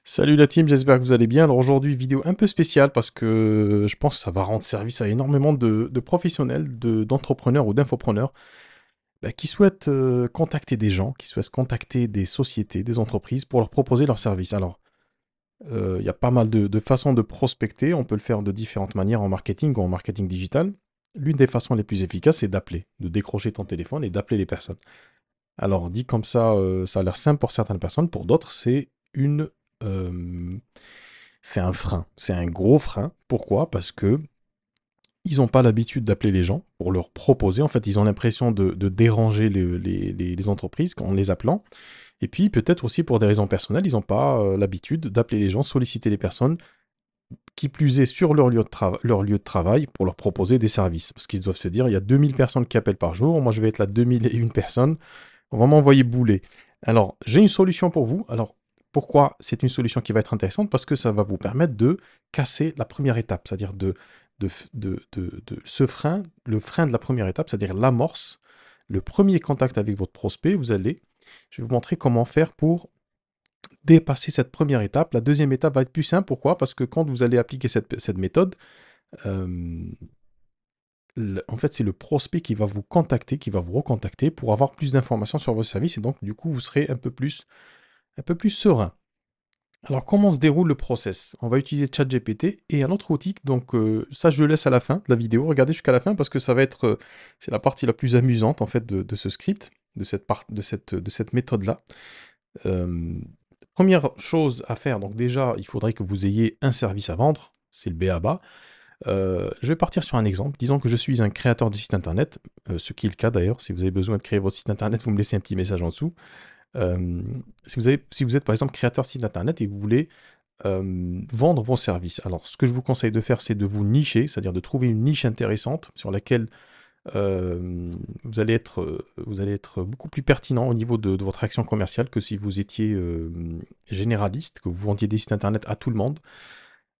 Salut la team, j'espère que vous allez bien. Alors aujourd'hui, vidéo un peu spéciale parce que je pense que ça va rendre service à énormément de professionnels, d'entrepreneurs ou d'infopreneurs qui souhaitent contacter des gens, qui souhaitent contacter des sociétés, des entreprises pour leur proposer leurs services. Alors, il y a pas mal de façons de prospecter. On peut le faire de différentes manières en marketing ou en marketing digital. L'une des façons les plus efficaces, c'est d'appeler, de décrocher ton téléphone et d'appeler les personnes. Alors, dit comme ça a l'air simple pour certaines personnes, pour d'autres, euh, c'est un frein. C'est un gros frein. Pourquoi? Parce que ils n'ont pas l'habitude d'appeler les gens pour leur proposer. En fait, ils ont l'impression de déranger les entreprises en les appelant. Et puis, peut-être aussi pour des raisons personnelles, ils n'ont pas l'habitude d'appeler les gens, solliciter les personnes, qui plus est sur leur lieu de travail, pour leur proposer des services. Parce qu'ils doivent se dire, il y a 2000 personnes qui appellent par jour, moi je vais être la 2001 personne, on va m'envoyer bouler. Alors, j'ai une solution pour vous. Alors, pourquoi c'est une solution qui va être intéressante? Parce que ça va vous permettre de casser la première étape, c'est-à-dire de ce frein, le frein de la première étape, c'est-à-dire l'amorce, le premier contact avec votre prospect. Je vais vous montrer comment faire pour dépasser cette première étape. La deuxième étape va être plus simple. Pourquoi? Parce que quand vous allez appliquer cette méthode, euh, en fait, c'est le prospect qui va vous contacter, qui va vous recontacter pour avoir plus d'informations sur vos services et donc, du coup, vous serez un peu plus serein. Alors, comment se déroule le process? On va utiliser ChatGPT et un autre outil. Donc, ça, je le laisse à la fin de la vidéo. Regardez jusqu'à la fin parce que ça va être, c'est la partie la plus amusante en fait de ce script, de cette méthode-là. Euh, Première chose à faire. Donc déjà, il faudrait que vous ayez un service à vendre. C'est le B.A.-ba. Je vais partir sur un exemple. Disons que je suis un créateur de site internet, ce qui est le cas d'ailleurs. Si vous avez besoin de créer votre site internet, vous me laissez un petit message en dessous. Si vous êtes par exemple créateur de site internet et que vous voulez vendre vos services, alors ce que je vous conseille de faire, c'est de vous nicher, c'est-à-dire de trouver une niche intéressante sur laquelle vous allez être beaucoup plus pertinent au niveau de votre action commerciale que si vous étiez généraliste, que vous vendiez des sites internet à tout le monde.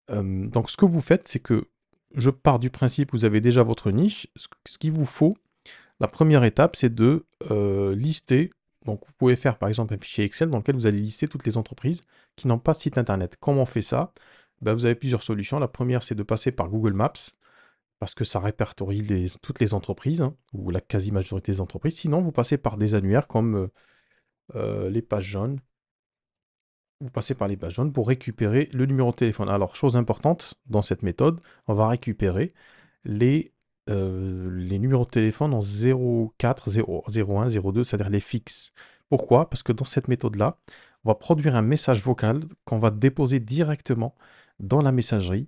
Donc ce que vous faites, c'est que je pars du principe que vous avez déjà votre niche. Ce qu'il vous faut, la première étape, c'est de lister. Donc vous pouvez faire par exemple un fichier Excel dans lequel vous allez lister toutes les entreprises qui n'ont pas de site internet. Comment on fait ça? Ben, vous avez plusieurs solutions. La première, c'est de passer par Google Maps, parce que ça répertorie toutes les entreprises, hein, ou la quasi-majorité des entreprises. Sinon, vous passez par des annuaires comme les pages jaunes. Vous passez par les pages jaunes pour récupérer le numéro de téléphone. Alors, chose importante dans cette méthode, on va récupérer les numéros de téléphone en 04, 0, 01, 02, c'est-à-dire les fixes. Pourquoi? Parce que dans cette méthode-là, on va produire un message vocal qu'on va déposer directement dans la messagerie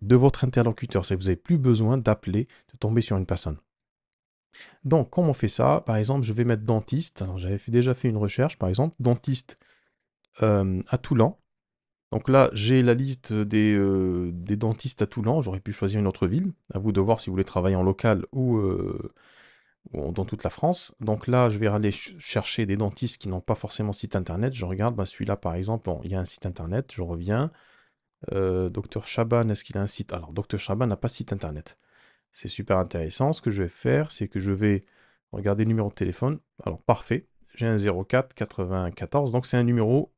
de votre interlocuteur. C'est que vous n'avez plus besoin d'appeler, de tomber sur une personne. Donc, comment on fait ça? Par exemple, je vais mettre dentiste. Alors, j'avais déjà fait une recherche, par exemple, dentiste à Toulon. Donc là, j'ai la liste des dentistes à Toulon. J'aurais pu choisir une autre ville. À vous de voir si vous voulez travailler en local ou dans toute la France. Donc là, je vais aller chercher des dentistes qui n'ont pas forcément site internet. Je regarde, bah, celui-là par exemple, bon, il y a un site internet. Je reviens. Docteur Chaban, est-ce qu'il a un site? Alors, Docteur Chaban n'a pas de site internet. C'est super intéressant. Ce que je vais faire, c'est que je vais regarder le numéro de téléphone. Alors, parfait. J'ai un 04 94. Donc, c'est un numéro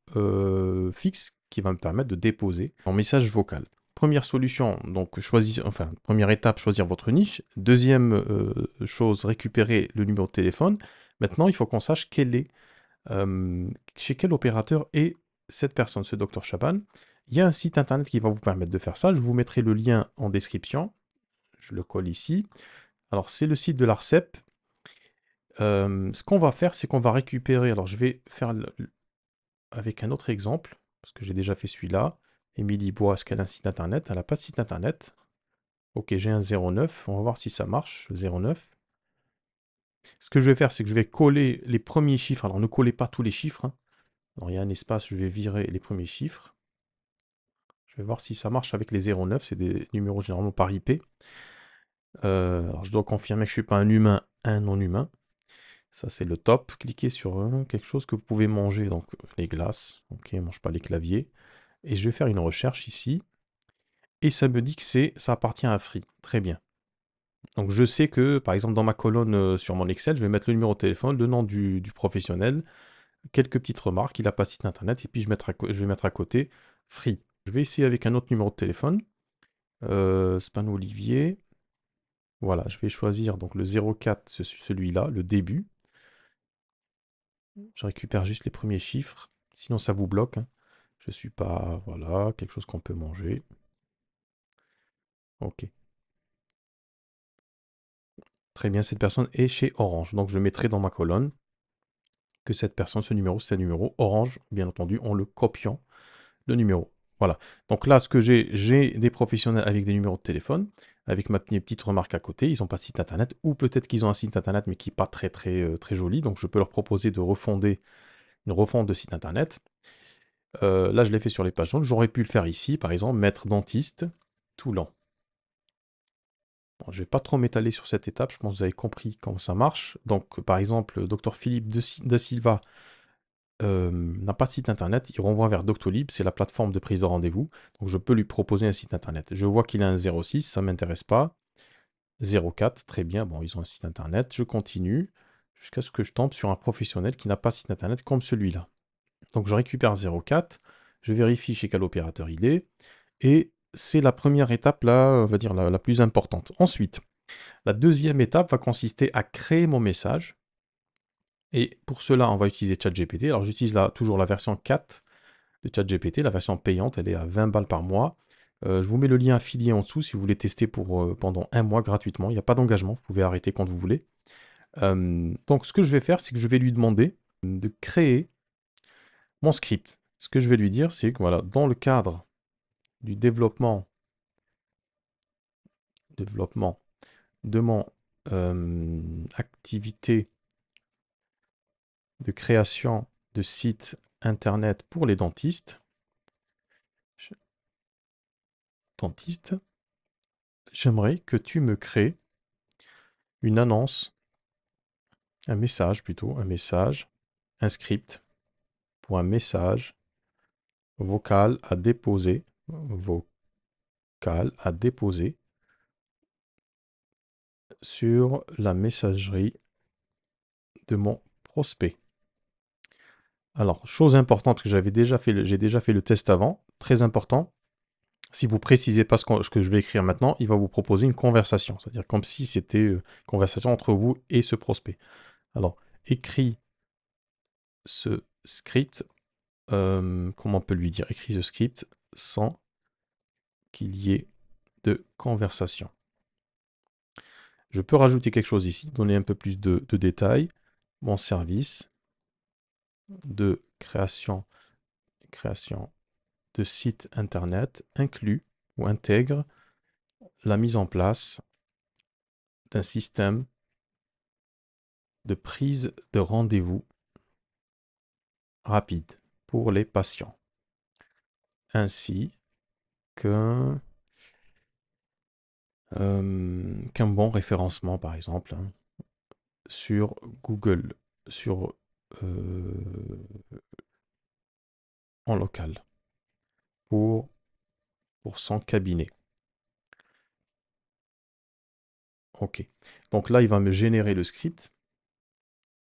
fixe qui va me permettre de déposer mon message vocal. Première solution, donc première étape, choisir votre niche. Deuxième chose, récupérer le numéro de téléphone. Maintenant, il faut qu'on sache chez quel opérateur est cette personne, ce docteur Chaban. Il y a un site internet qui va vous permettre de faire ça. Je vous mettrai le lien en description. Je le colle ici. Alors, c'est le site de l'ARCEP. Ce qu'on va faire, c'est qu'on va récupérer. Alors, je vais faire avec un autre exemple, parce que j'ai déjà fait celui-là. Émilie Bois, est-ce qu'elle a un site internet? Elle n'a pas de site internet. Ok, j'ai un 09. On va voir si ça marche, le 09. Ce que je vais faire, c'est que je vais coller les premiers chiffres. Alors, ne collez pas tous les chiffres, hein. Alors, il y a un espace, je vais virer les premiers chiffres. Je vais voir si ça marche avec les 09. C'est des numéros généralement par IP. Alors, je dois confirmer que je ne suis pas un humain, un non-humain. Ça, c'est le top. Cliquez sur quelque chose que vous pouvez manger, donc les glaces. Ok, ne mange pas les claviers. Et je vais faire une recherche ici. Et ça me dit que ça appartient à Free. Très bien. Donc je sais que, par exemple, dans ma colonne sur mon Excel, je vais mettre le numéro de téléphone, le nom du professionnel, quelques petites remarques, il n'a pas de site internet, et puis je vais mettre à côté Free. Je vais essayer avec un autre numéro de téléphone. Span Olivier. Voilà, je vais choisir donc le 04, celui-là, le début. Je récupère juste les premiers chiffres. Sinon, ça vous bloque, hein. Je suis pas... Voilà, quelque chose qu'on peut manger. Ok. Très bien, cette personne est chez Orange. Donc, je mettrai dans ma colonne que cette personne, ce numéro, c'est un numéro Orange, bien entendu, en le copiant, le numéro. Voilà. Donc là, ce que j'ai des professionnels avec des numéros de téléphone, avec ma petite remarque à côté. Ils n'ont pas de site internet, ou peut-être qu'ils ont un site internet, mais qui n'est pas très joli. Donc, je peux leur proposer de refonder une refonte de site internet. Là, je l'ai fait sur les pages jaunes. J'aurais pu le faire ici, par exemple, mettre dentiste, Toulon. Bon, je ne vais pas trop m'étaler sur cette étape, je pense que vous avez compris comment ça marche. Donc, par exemple, Dr Philippe da Silva n'a pas de site internet, il renvoie vers Doctolib, c'est la plateforme de prise de rendez-vous. Donc, je peux lui proposer un site internet. Je vois qu'il a un 06, ça ne m'intéresse pas. 04, très bien, bon, ils ont un site internet. Je continue jusqu'à ce que je tombe sur un professionnel qui n'a pas de site internet comme celui-là. Donc, je récupère 04, je vérifie chez quel opérateur il est, et c'est la première étape, là, on va dire la plus importante. Ensuite, la deuxième étape va consister à créer mon message. Et pour cela, on va utiliser ChatGPT. Alors, j'utilise toujours la version 4 de ChatGPT, la version payante. Elle est à 20 balles par mois. Je vous mets le lien affilié en dessous si vous voulez tester pendant un mois gratuitement. Il n'y a pas d'engagement, vous pouvez arrêter quand vous voulez. Donc, ce que je vais faire, c'est que je vais lui demander de créer mon script. Ce que je vais lui dire, c'est que voilà, dans le cadre du développement de mon activité de création de sites internet pour les dentistes, j'aimerais que tu me crées une annonce, un message plutôt, un script pour un message vocal à déposer, sur la messagerie de mon prospect. Alors, chose importante que j'ai déjà fait le test avant, très important. Si vous précisez pas ce que je vais écrire maintenant, il va vous proposer une conversation. C'est-à-dire comme si c'était une conversation entre vous et ce prospect. Alors, écris ce script, comment on peut lui dire? Écris ce script sans qu'il y ait de conversation. Je peux rajouter quelque chose ici, donner un peu plus de détails. Mon service de création de site internet inclut ou intègre la mise en place d'un système de prise de rendez-vous rapide pour les patients, ainsi qu'un bon référencement, par exemple, hein, sur Google, en local, pour son cabinet. OK. Donc là, il va me générer le script.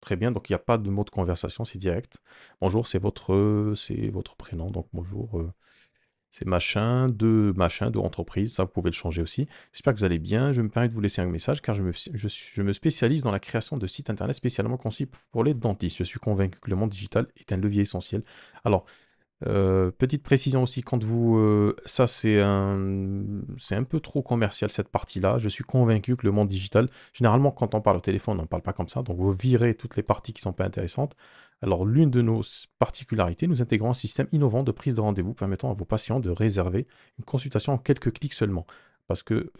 Très bien, donc il n'y a pas de mot de conversation, c'est direct. Bonjour, c'est votre prénom, donc bonjour, c'est de entreprise, ça vous pouvez le changer aussi. J'espère que vous allez bien, je me permets de vous laisser un message car je me spécialise dans la création de sites internet spécialement conçus pour les dentistes. Je suis convaincu que le monde digital est un levier essentiel. Alors, petite précision aussi, quand ça c'est un peu trop commercial cette partie-là. Je suis convaincu que le monde digital, généralement quand on parle au téléphone, on ne parle pas comme ça, donc vous virez toutes les parties qui ne sont pas intéressantes. Alors l'une de nos particularités, nous intégrons un système innovant de prise de rendez-vous permettant à vos patients de réserver une consultation en quelques clics seulement. Parce que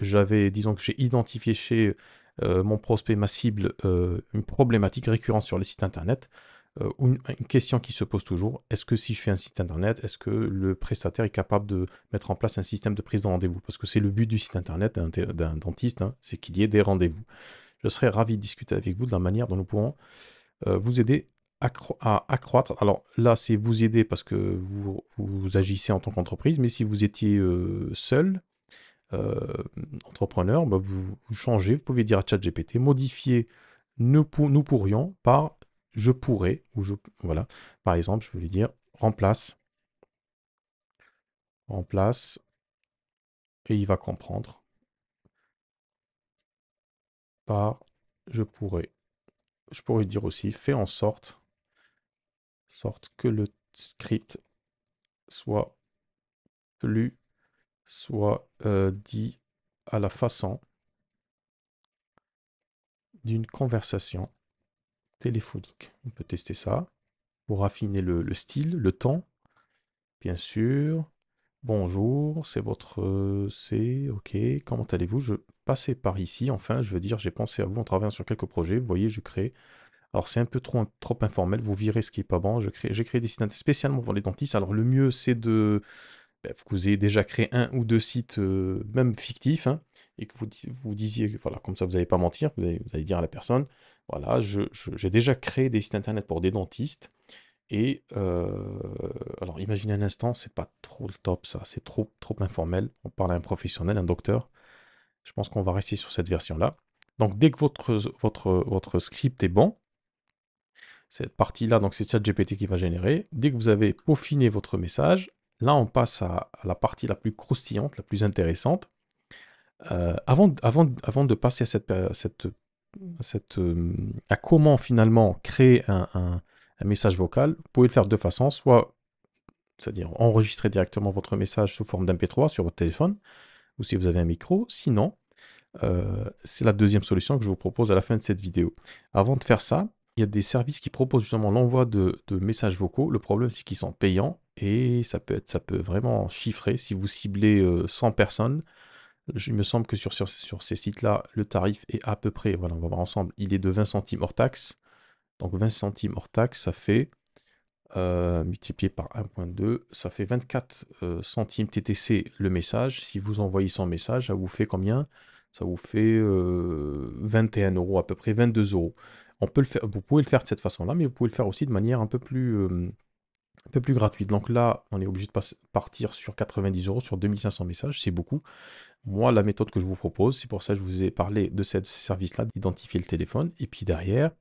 disons que j'ai identifié chez mon prospect, ma cible, une problématique récurrente sur les sites internet. Une question qui se pose toujours, est-ce que si je fais un site internet, est-ce que le prestataire est capable de mettre en place un système de prise de rendez-vous? Parce que c'est le but du site internet d'un dentiste, hein, c'est qu'il y ait des rendez-vous. Je serais ravi de discuter avec vous de la manière dont nous pourrons vous aider à accroître. Alors là, c'est vous aider parce que vous agissez en tant qu'entreprise, mais si vous étiez seul, euh, entrepreneur, bah, vous changez, vous pouvez dire à ChatGPT, modifier nous pourrions par je pourrais, voilà. Par exemple, je vais lui dire remplace en place et il va comprendre par je pourrais. Je pourrais dire aussi, fais en sorte que le script soit plus, soit dit à la façon d'une conversation téléphonique. On peut tester ça pour affiner le style, le ton, bien sûr. Bonjour, c'est votre... c'est... Ok, comment allez-vous? Je passais par ici, enfin, je veux dire, j'ai pensé à vous en travaillant sur quelques projets. Vous voyez, je crée... Alors, c'est un peu trop informel, vous virez ce qui est pas bon. J'ai créé des sites spécialement pour les dentistes. Alors, le mieux, c'est de... ben, que vous ayez déjà créé un ou deux sites, même fictifs, hein, et que vous disiez, voilà, comme ça, vous n'allez pas mentir, vous allez dire à la personne, voilà, j'ai déjà créé des sites internet pour des dentistes. Et alors, imaginez un instant, c'est pas trop le top, ça, c'est trop informel. On parle à un professionnel, un docteur. Je pense qu'on va rester sur cette version-là. Donc, dès que votre script est bon, cette partie-là, donc c'est ChatGPT qui va générer. Dès que vous avez peaufiné votre message, là, on passe à la partie la plus croustillante, la plus intéressante. Avant de passer à à comment finalement créer un message vocal, vous pouvez le faire de deux façons, soit c'est-à-dire enregistrer directement votre message sous forme d'MP3 sur votre téléphone, ou si vous avez un micro. Sinon, c'est la deuxième solution que je vous propose à la fin de cette vidéo. Avant de faire ça, il y a des services qui proposent justement l'envoi de messages vocaux. Le problème, c'est qu'ils sont payants et ça peut vraiment chiffrer. Si vous ciblez 100 personnes, il me semble que sur ces sites-là, le tarif est à peu près, voilà, on va voir ensemble, il est de 20 centimes hors taxe. Donc 20 centimes hors taxe, ça fait multiplié par 1,2, ça fait 24 centimes TTC le message. Si vous envoyez son message, ça vous fait combien? Ça vous fait 21 euros, à peu près 22 euros. On peut le faire, vous pouvez le faire de cette façon-là, mais vous pouvez le faire aussi de manière un peu plus gratuite. Donc là, on est obligé de partir sur 90 euros, sur 2500 messages, c'est beaucoup. Moi, la méthode que je vous propose, c'est pour ça que je vous ai parlé de ce service-là, d'identifier le téléphone. Et puis derrière,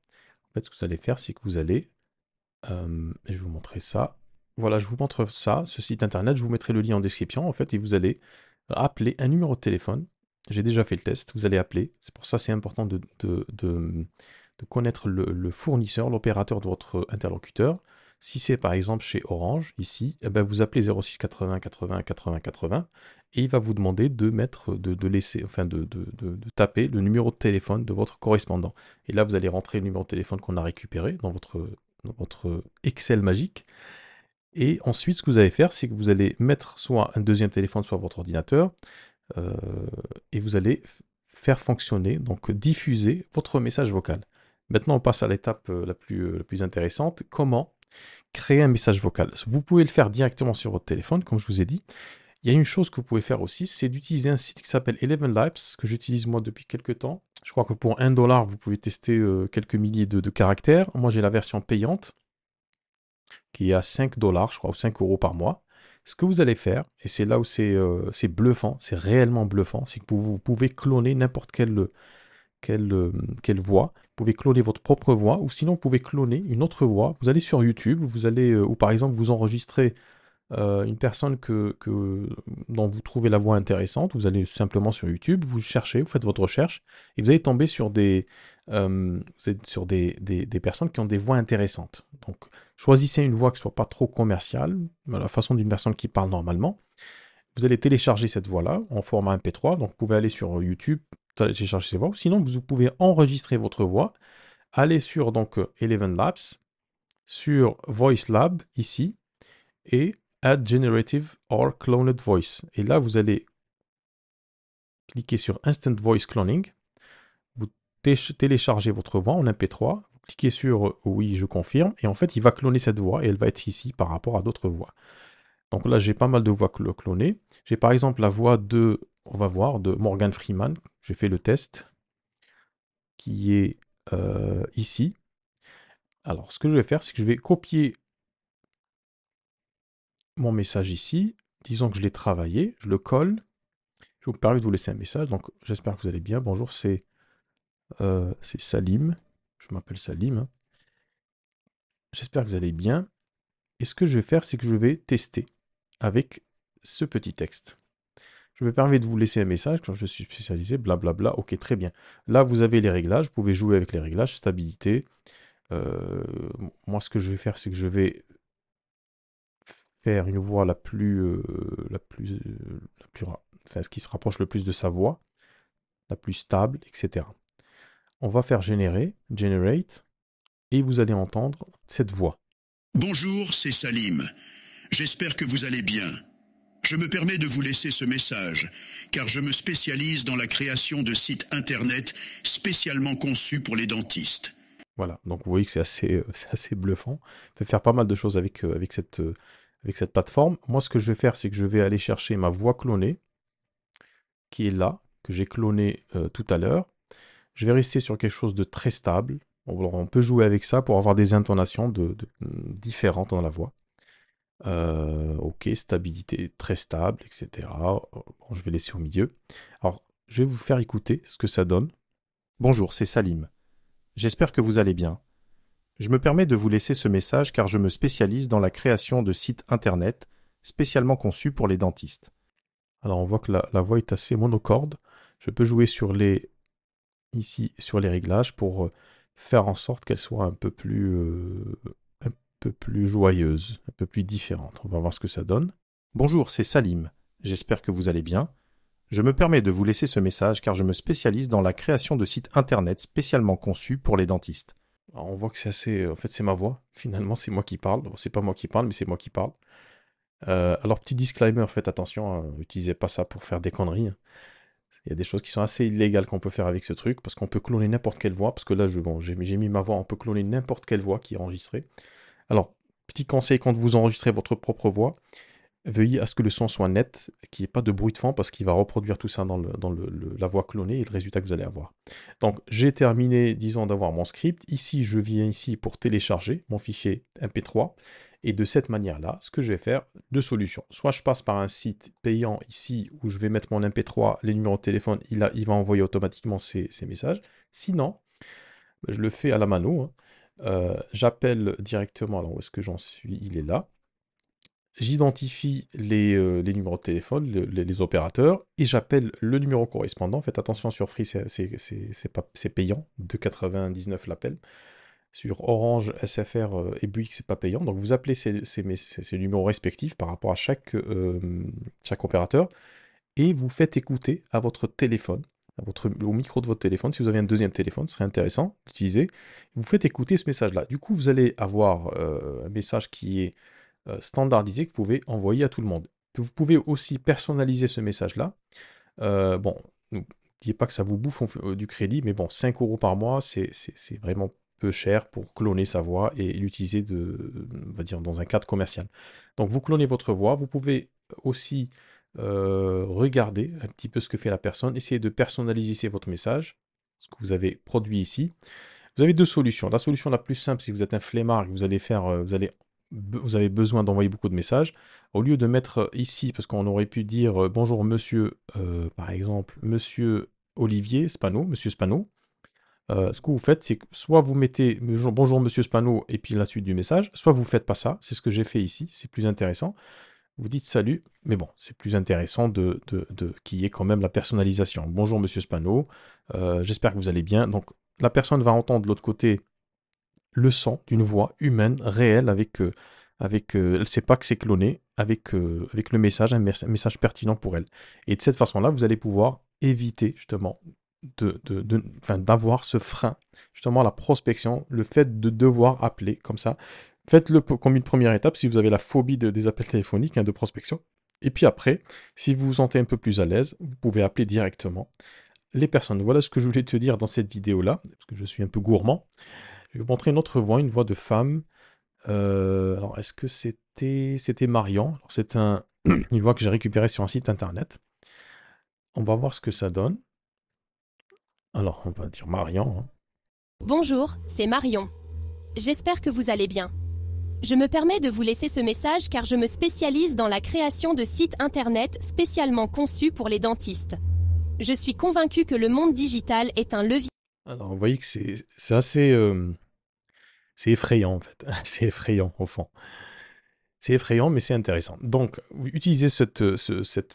en fait, ce que vous allez faire, c'est que vous allez je vais vous montrer ça. Voilà, je vous montre ça, ce site internet. Je vous mettrai le lien en description, en fait, et vous allez appeler un numéro de téléphone. J'ai déjà fait le test. Vous allez appeler. C'est pour ça, c'est important de connaître le fournisseur, l'opérateur de votre interlocuteur. Si c'est par exemple chez Orange, ici, eh ben, vous appelez 06 80 80 80 80 et il va vous demander de mettre, de laisser, enfin de taper le numéro de téléphone de votre correspondant. Et là, vous allez rentrer le numéro de téléphone qu'on a récupéré dans votre Excel magique. Et ensuite, ce que vous allez faire, c'est que vous allez mettre soit un deuxième téléphone, soit votre ordinateur, euh, et vous allez faire fonctionner, donc diffuser votre message vocal. Maintenant, on passe à l'étape la plus intéressante. Comment créer un message vocal? Vous pouvez le faire directement sur votre téléphone, comme je vous ai dit. Il y a une chose que vous pouvez faire aussi, c'est d'utiliser un site qui s'appelle Eleven Labs, que j'utilise moi depuis quelques temps. Je crois que pour 1 $, vous pouvez tester quelques milliers de caractères. Moi, j'ai la version payante qui est à 5 $, je crois, ou 5 euros par mois. Ce que vous allez faire, et c'est là où c'est bluffant, c'est réellement bluffant, c'est que vous pouvez cloner n'importe quelle voix. Vous pouvez cloner votre propre voix, ou sinon vous pouvez cloner une autre voix. Vous allez sur YouTube, vous allez, ou par exemple vous enregistrez une personne dont vous trouvez la voix intéressante, vous allez simplement sur YouTube, vous cherchez, vous faites votre recherche, et vous allez tomber sur vous êtes sur des personnes qui ont des voix intéressantes. Donc, choisissez une voix qui ne soit pas trop commerciale, à la façon d'une personne qui parle normalement. Vous allez télécharger cette voix-là en format MP3, donc vous pouvez aller sur YouTube, télécharger ces voix, ou sinon vous pouvez enregistrer votre voix, aller sur donc Eleven Labs, sur Voice Lab ici, et Add Generative or Cloned Voice. Et là, vous allez cliquer sur Instant Voice Cloning. Vous téléchargez votre voix en MP3. Vous cliquez sur Oui, je confirme. Et en fait, il va cloner cette voix et elle va être ici par rapport à d'autres voix. Donc là, j'ai pas mal de voix clonées. J'ai par exemple la voix on va voir, de Morgan Freeman. J'ai fait le test qui est ici. Alors, ce que je vais faire, c'est que je vais copier mon message ici. Disons que je l'ai travaillé, je le colle. Je vous permets de vous laisser un message. Donc, j'espère que vous allez bien. Bonjour, c'est Salim. Je m'appelle Salim. J'espère que vous allez bien. Et ce que je vais faire, c'est que je vais tester avec ce petit texte. Je me permets de vous laisser un message quand je suis spécialisé, blablabla. Ok, très bien. Là, vous avez les réglages. Vous pouvez jouer avec les réglages, stabilité. Euh, Moi, ce que je vais faire, c'est que je vais faire une voix enfin, ce qui se rapproche le plus de sa voix, la plus stable, etc. On va faire generate, et vous allez entendre cette voix. Bonjour, c'est Salim. J'espère que vous allez bien. Je me permets de vous laisser ce message, car je me spécialise dans la création de sites internet spécialement conçus pour les dentistes. Voilà, donc vous voyez que c'est assez bluffant. On peut faire pas mal de choses avec cette plateforme. Moi, ce que je vais faire, c'est que je vais aller chercher ma voix clonée, qui est là, que j'ai clonée tout à l'heure. Je vais rester sur quelque chose de très stable. On peut jouer avec ça pour avoir des intonations différentes dans la voix. Ok, stabilité très stable, etc. Bon, je vais laisser au milieu. Alors, je vais vous faire écouter ce que ça donne. Bonjour, c'est Salim. J'espère que vous allez bien. Je me permets de vous laisser ce message car je me spécialise dans la création de sites internet spécialement conçus pour les dentistes. Alors, on voit que la voix est assez monocorde. Je peux jouer ici sur les réglages pour faire en sorte qu'elle soit un peu plus joyeuse, un peu plus différente. On va voir ce que ça donne. Bonjour, c'est Salim. J'espère que vous allez bien. Je me permets de vous laisser ce message car je me spécialise dans la création de sites internet spécialement conçus pour les dentistes. Alors, on voit que c'est assez... En fait, c'est ma voix. Finalement, c'est moi qui parle. Bon, c'est pas moi qui parle, mais c'est moi qui parle. Alors, petit disclaimer, faites attention, n'utilisez pas ça pour faire des conneries. Il y a des choses qui sont assez illégales qu'on peut faire avec ce truc, parce qu'on peut cloner n'importe quelle voix, parce que là, j'ai mis ma voix, on peut cloner n'importe quelle voix qui est enregistrée. Alors, petit conseil, quand vous enregistrez votre propre voix, veuillez à ce que le son soit net, qu'il n'y ait pas de bruit de fond, parce qu'il va reproduire tout ça dans la voix clonée et le résultat que vous allez avoir. Donc, j'ai terminé, disons, d'avoir mon script. Ici, je viens ici pour télécharger mon fichier MP3. Et de cette manière-là, ce que je vais faire, deux solutions. Soit je passe par un site payant ici, où je vais mettre mon MP3, les numéros de téléphone, il va envoyer automatiquement ces messages. Sinon, je le fais à la mano, hein. J'appelle directement, alors où est-ce que j'en suis? Il est là. J'identifie les numéros de téléphone, les opérateurs, et j'appelle le numéro correspondant. Faites attention, sur Free, c'est payant, 2,99 l'appel. Sur Orange, SFR et Bouygues, c'est pas payant. Donc vous appelez ces numéros respectifs par rapport à chaque opérateur, et vous faites écouter à votre téléphone, au micro de votre téléphone. Si vous avez un deuxième téléphone, ce serait intéressant d'utiliser. Vous faites écouter ce message-là. Du coup, vous allez avoir un message qui est standardisé que vous pouvez envoyer à tout le monde. Vous pouvez aussi personnaliser ce message-là. Bon, n'oubliez pas que ça vous bouffe du crédit, mais bon, 5 euros par mois, c'est vraiment peu cher pour cloner sa voix et l'utiliser on va dire, dans un cadre commercial. Donc vous clonez votre voix, vous pouvez aussi regarder un petit peu ce que fait la personne, essayer de personnaliser votre message, ce que vous avez produit ici. Vous avez deux solutions. La solution la plus simple, si vous êtes un flemmard, vous vous avez besoin d'envoyer beaucoup de messages, au lieu de mettre ici, parce qu'on aurait pu dire bonjour monsieur, par exemple, monsieur Olivier Spano, monsieur Spano, ce que vous faites, c'est que soit vous mettez bonjour monsieur Spano et puis la suite du message, soit vous ne faites pas ça, c'est ce que j'ai fait ici, c'est plus intéressant. Vous dites salut, mais bon, c'est plus intéressant qu'il y ait quand même la personnalisation. Bonjour monsieur Spano, j'espère que vous allez bien. Donc la personne va entendre de l'autre côté le son d'une voix humaine, réelle, elle ne sait pas que c'est cloné, avec le message, un message pertinent pour elle. Et de cette façon-là, vous allez pouvoir éviter justement enfin, d'avoir ce frein, justement la prospection, le fait de devoir appeler comme ça. Faites-le comme une première étape si vous avez la phobie des appels téléphoniques, hein, de prospection. Et puis après, si vous vous sentez un peu plus à l'aise, vous pouvez appeler directement les personnes. Voilà ce que je voulais te dire dans cette vidéo-là, parce que je suis un peu gourmand. Je vais vous montrer une autre voix, une voix de femme. Alors, est-ce que c'était Marion? Alors, c'est une voix que j'ai récupérée sur un site internet. On va voir ce que ça donne. Alors, on va dire Marion, hein. Bonjour, c'est Marion. J'espère que vous allez bien. Je me permets de vous laisser ce message car je me spécialise dans la création de sites internet spécialement conçus pour les dentistes. Je suis convaincue que le monde digital est un levier. Alors, vous voyez que c'est assez... c'est effrayant, en fait. C'est effrayant, au fond. C'est effrayant, mais c'est intéressant. Donc, vous utilisez cette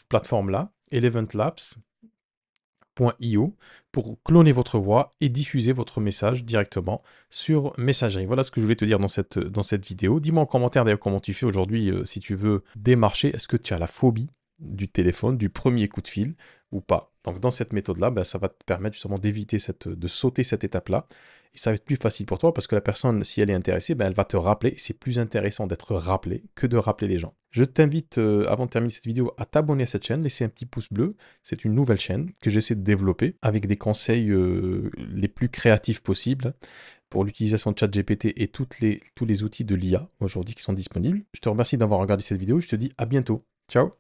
plateforme-là, eleventlabs.io, pour cloner votre voix et diffuser votre message directement sur Messagerie. Voilà ce que je voulais te dire dans cette vidéo. Dis-moi en commentaire d'ailleurs comment tu fais aujourd'hui si tu veux démarcher. Est-ce que tu as la phobie du téléphone, du premier coup de fil ou pas? Donc dans cette méthode-là, ça va te permettre justement d'éviter de sauter cette étape-là. Et ça va être plus facile pour toi parce que la personne, si elle est intéressée, elle va te rappeler. C'est plus intéressant d'être rappelé que de rappeler les gens. Je t'invite, avant de terminer cette vidéo, à t'abonner à cette chaîne, laisser un petit pouce bleu. C'est une nouvelle chaîne que j'essaie de développer avec des conseils les plus créatifs possibles pour l'utilisation de ChatGPT et tous les outils de l'IA aujourd'hui qui sont disponibles. Je te remercie d'avoir regardé cette vidéo. Je te dis à bientôt. Ciao!